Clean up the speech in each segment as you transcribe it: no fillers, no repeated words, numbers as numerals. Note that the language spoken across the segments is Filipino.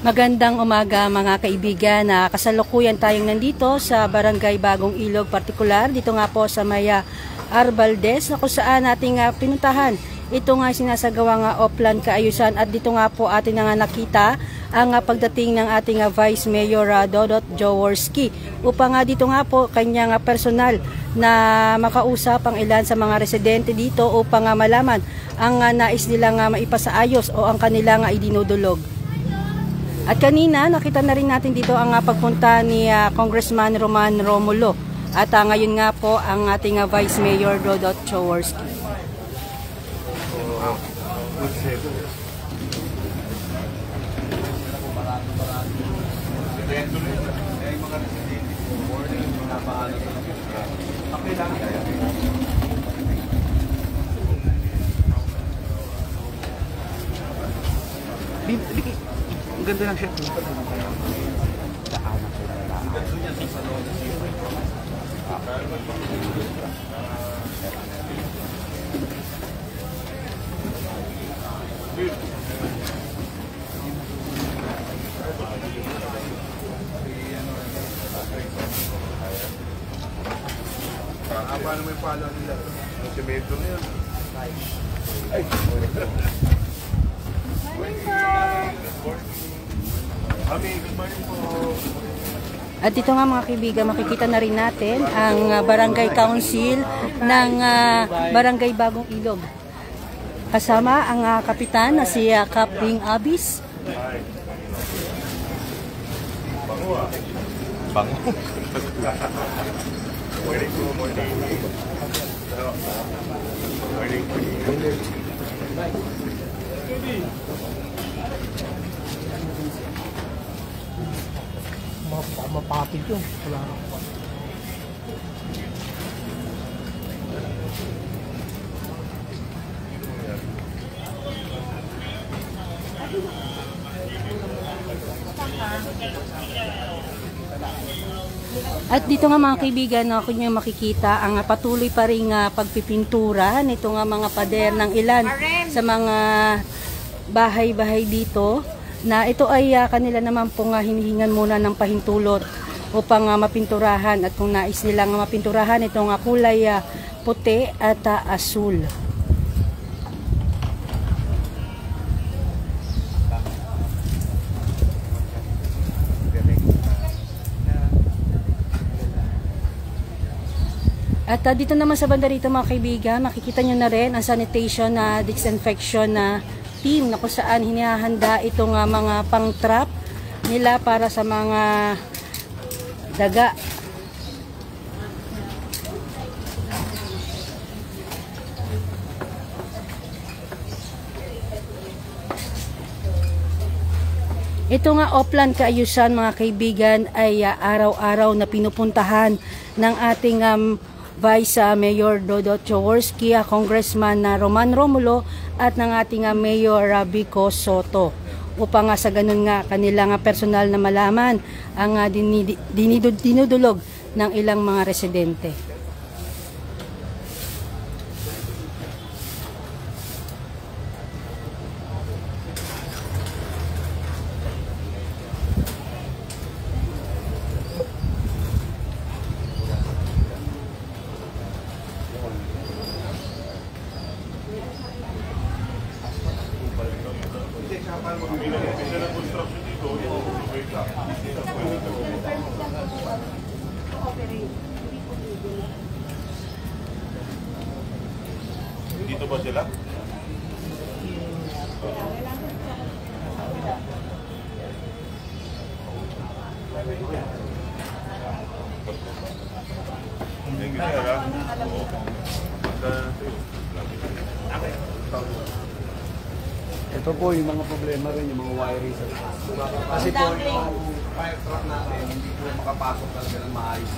Magandang umaga mga kaibigan. Kasalukuyan tayong nandito sa Barangay Bagong Ilog, partikular dito nga po sa Maya Arbaldez, na kung saan ating pinuntahan. Ito nga sinasagawa nga Oplan Kaayusan, at dito nga po atin nga nakita ang pagdating ng ating Vice Mayor Dodot Jaworski upang dito nga po kanyang personal na makausap ang ilan sa mga residente dito upang malaman ang nais nilang maipasaayos o ang kanilang idinudulog. At kanina nakita na rin natin dito ang pagpunta ni Congressman Roman Romulo, at ngayon nga po ang ating Vice Mayor Dodot Jaworski. Ang ganda lang siya. Paano may pala nila? Ang semento na yun. Ay! At dito nga mga kaibigan, makikita na rin natin ang Barangay Council ng Barangay Bagong Ilog. Kasama ang kapitan na si Kapling Abis. Bango. Morning. Mapapit yun. Wala. At dito nga mga kaibigan, kung nyo makikita ang patuloy pa rin pagpipintura nito nga mga pader ng ilan sa mga bahay-bahay dito, na ito ay kanila naman pong hinihingan muna ng pahintulot upang mapinturahan, at kung nais nilang mapinturahan itong kulay puti at asul. At dito naman sa banda rito mga kaibigan, makikita nyo na rin ang sanitation na disinfection na team na kung saan hinahanda itong mga pang-trap nila para sa mga daga. Ito nga Oplan Kaayusan mga kaibigan ay araw-araw na pinupuntahan ng ating Vice Mayor Dodot Jaworski, Congressman Roman Romulo, at ng ating Mayor Vico Soto, upang sa ganun nga kanilang personal na malaman ang dinudulog ng ilang mga residente. Dito ba sila? Ito po yung mga problema rin, yung mga wiring sa taas. Kasi po yung fire truck natin, hindi po makapasok talaga ng maayos.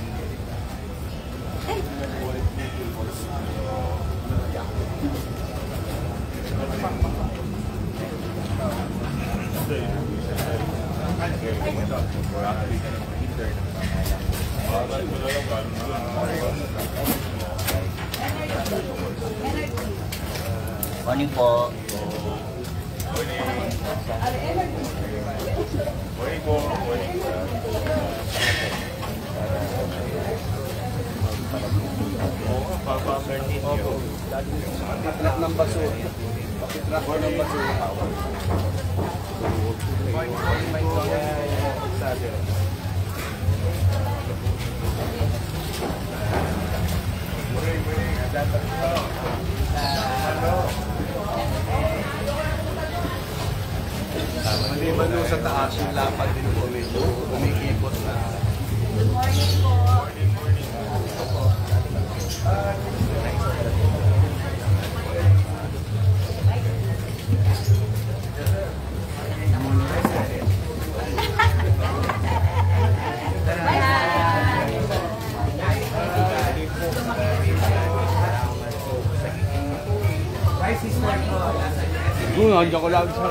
Morning po. Morning po. Morning. Oo, papa-mertin yun. Pakitrap ng basura. Pakitrap ng basura. Maliban doon sa taas, yung lapad din po medyo kumikipot na. Good morning po. Doon, nandiyan ko lang sa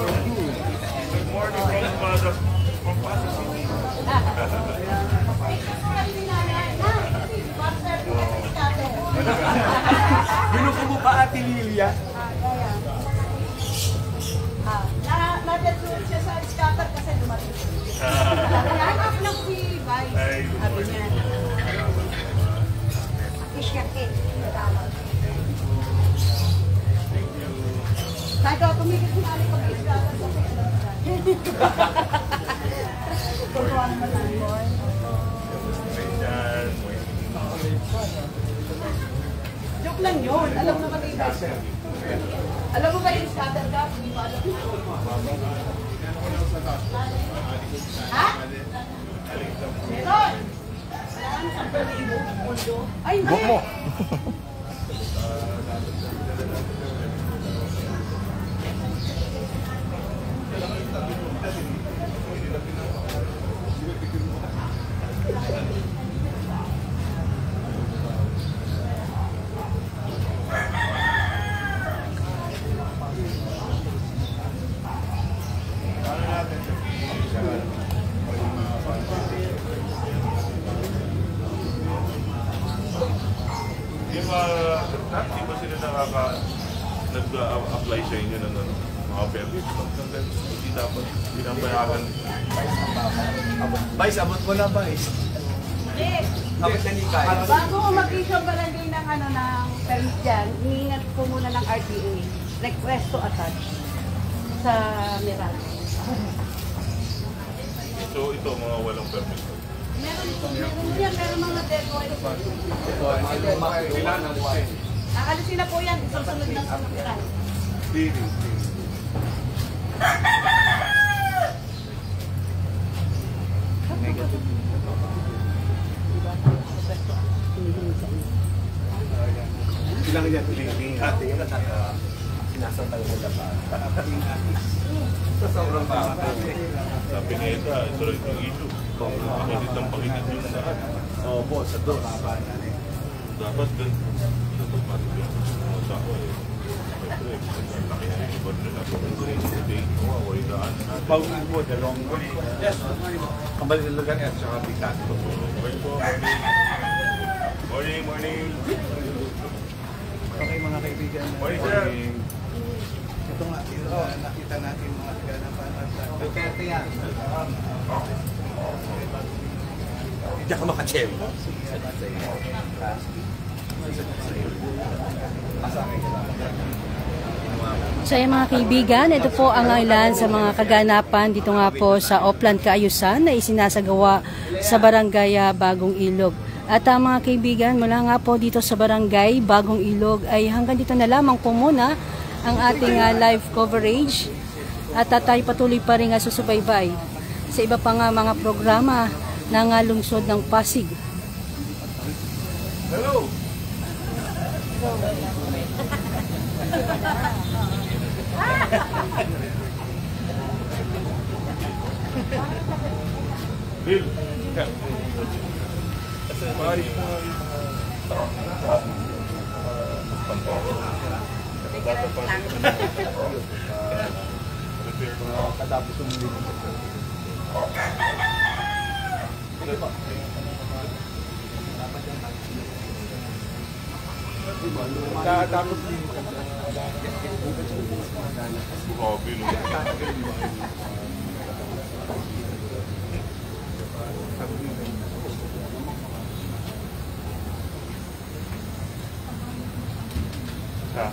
Binukubo ka Ate Lilia. Na-detrol siya sa scatter kasi dumating. Hanap lang si Vice. Sabi niya. Isyake. Kahit ako tumigil si Ali pag-scatter kasi tutuwa naman lang yun. Joke lang yun. Alam naman ni Vice. Alam mo ba yung scatter ka? Hindi mo alam. Ha? Meron! Saan? Sa Balibo? Mundo? Ay, hindi! Book mo. Di ba sila nag-apply sa inyo ng mga permit? Hindi dapat binabayaran. Vice, abot mo na, Vice. Abot na ni Kai. Bago mag-issue ang barangay ng, ng permit dyan, hihingat po muna ng RTA. Request to attach sa Meralco. So ito, mga walang permit. Meron yan, pero mga deadline po. Kailan ng Vice? Nakalisin na po yan, isusunod ng sunuran. Dili. Ilang yan tuling ate yan at sinasabay mo na ba? Sa sobrang bata. Sabi nga ito, ito rin yung issue. Pagkakit ng pakinig yung lahat. Opo, sa dos. Dapat matibig yung sa ako eh. Siyempre, ang laki na yung ibar nila. Kung may daan na natin. Pagod mo, dalawang mo. Yes. Kambali ng lugar yan, saka bigat. Morning, morning. Okay mga kaibigan. Morning, sir. Ito nga, nakita natin mga kaganapan at Duterte yan. Hindi ako makachel. So yung mga kaibigan, ito po ang ilan sa mga kaganapan dito nga po sa Oplan Kaayusan na isinasagawa sa Barangay Bagong Ilog. At mga kaibigan, mula nga po dito sa Barangay Bagong Ilog ay hanggang dito na lamang po muna ang ating live coverage. At tayo patuloy pa rin susubaybay sa iba pa nga mga programa ng lungsod ng Pasig. Hello. Bill. Kasi maaari mo yung Katapos yung hindi. Katapos yung Grabe no. Ha?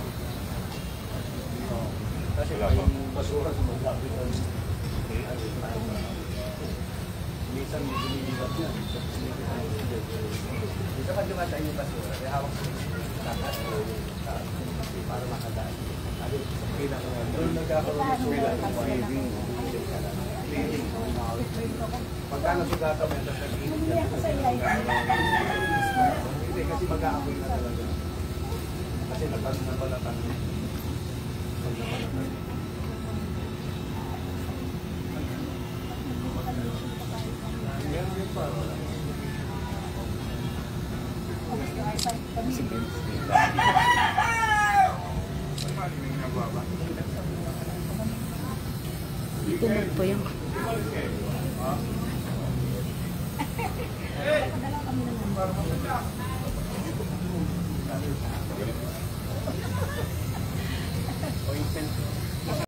Kasi Wala ba? yung basura sumaglapit ang minsan lumilipat yan. Minsan pag dumataan yung basura, may hawak sa tatas para makadaan. Doon nagkakaroon ng sulat ng cleaning. Cleaning. Pagka nasugatan mo, tapos nag-iinit yan. Hindi, kasi mag-aamoy na talaga. Kasi nabalatan. Meron din pa. Tunog po yung Para